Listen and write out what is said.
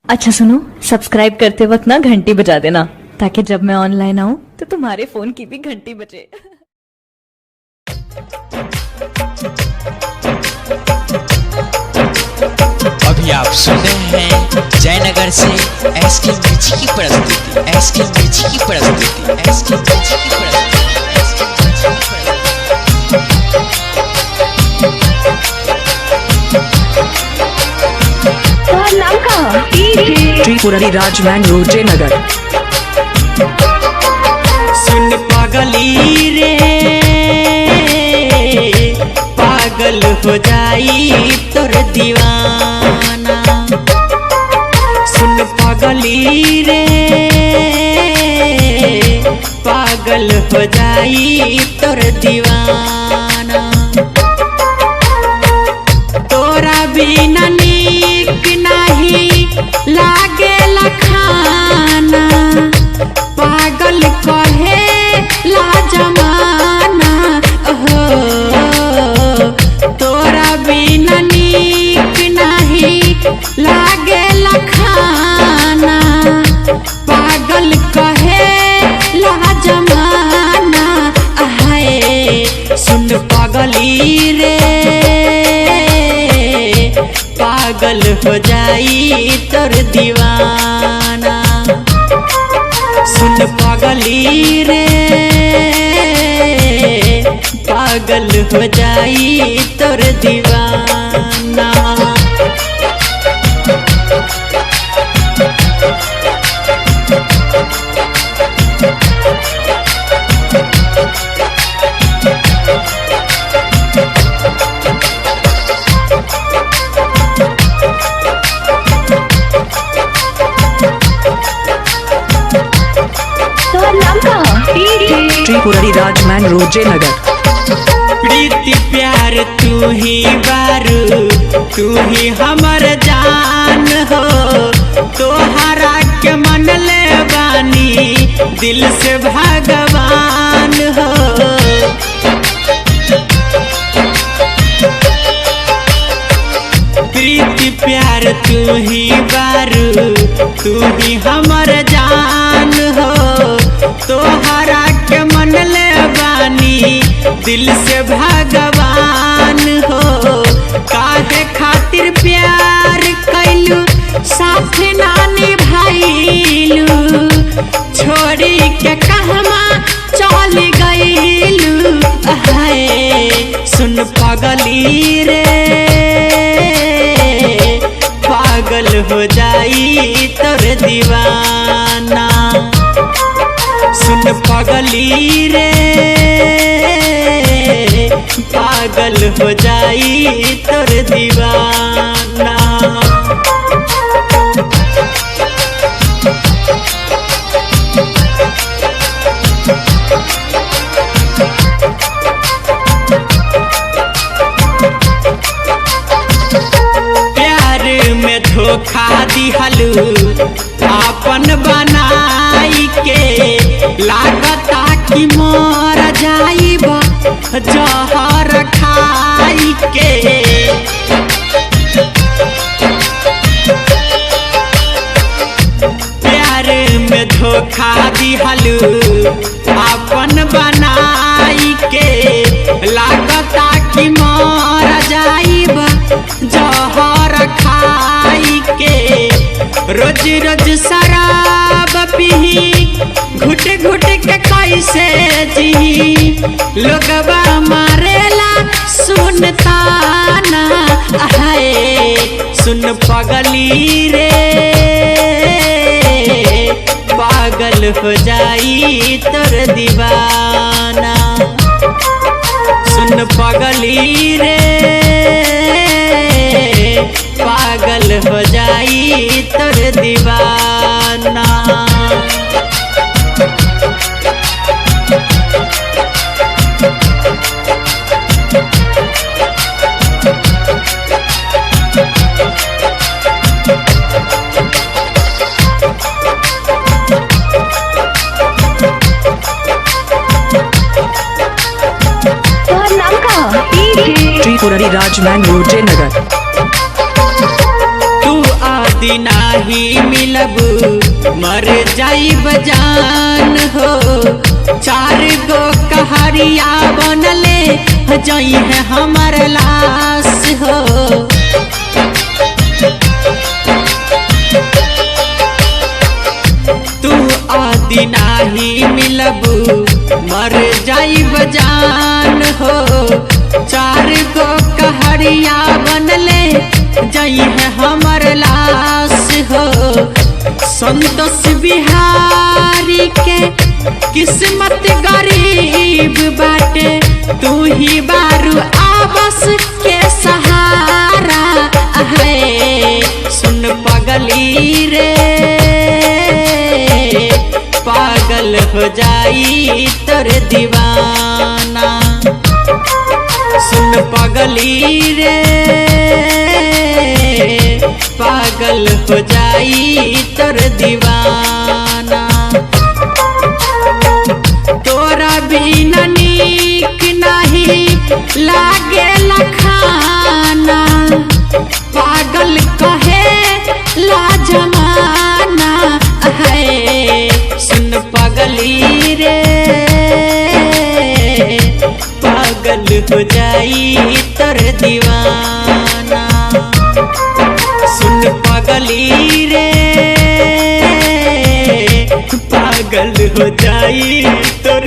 अच्छा सुनो, सब्सक्राइब करते वक्त ना घंटी बजा देना ताकि जब मैं ऑनलाइन आऊं तो तुम्हारे फोन की भी घंटी बजे। अभी आप सुन रहे हैं जयनगर से एसके म्यूजिक की प्रस्तुति, एसके म्यूजिक की प्रस्तुति, एसके म्यूजिक की प्रस्तुति। नाम कहाँ? त्रिपुरारी राजमैन रोड जयनगर। सुन पागली रे पागल हो जाई तोर दीवाना। सुन पागली रे पागल हो जाई तोर दीवाना। तोरा बिना नीक नहीं लागे खाना, पागल कहे ला जमाना। तोरा बिना नीक नहीं लागे खाना, पागल कहे ला जमाना। हाय सुन पागली रे पागल हो जाई तोर दीवाना। सुन पागली रे पागल हो जाई तोर दीवाना। त्रिपुरारी राजमैन रोड जयनगर। प्रीति प्यार तू ही बारू, तू ही हमर जान हो। तोहरा के मन ले बानी दिल से भगवान हो। प्रीति प्यार तू ही बारू, तू ही हमर जान हो। तोहरा के मन ले बानी दिल से भगवान हो। काहे खातिर प्यार कैलू साथ ना निभाइलू, छोड़ी के कहमा चल गइलू। हाय सुन पागली रे पागल हो जाई तोर दीवाना। सुन पागली रे पागल हो जाई तोर दीवाना। प्यार में धोखा दिहलू आपन बनाई के, लागता कि मर जाइब जहर खाई के। प्यार में धोखा दिहलू आपन बनाई के, लागता कि मर जाइब जहर खाई के। रोज रोज शराब पी घुट घुट के कैसे जी, लोगबा मारेला सुनता ना। हाय सुन पागली रे पागल हो जाई तोर दीवाना। सुन पागली रे पागल हो जाई तोर दीवाना। नाम कहाँ? त्रिपुरारी राजमैन रोड जयनगर। तू आ आदि नाही मिलबू मर जाइब जान हो। 4 गो कहरिया बनले जई है हमर लाश हो। तू आदि नाही मिलबू मर जाइब जान हो। 4 गो कहरिया बनले जई है हमर लाश हो। संतोष बिहारी के किस्मत गरीब बाटे, तू ही बारू आबस के सहारा है। सुन पगली रे पागल हो जाई तोर दीवाना। सुन पगली रे पागल हो जाई तोर दीवाना। तोरा बिना नीक नहीं लागे खाना, पागल कहे ला जमाना है। सुन पगली रे पागल हो जाई तोर दीवाना। सुन पगली रे पागल हो जाई तोर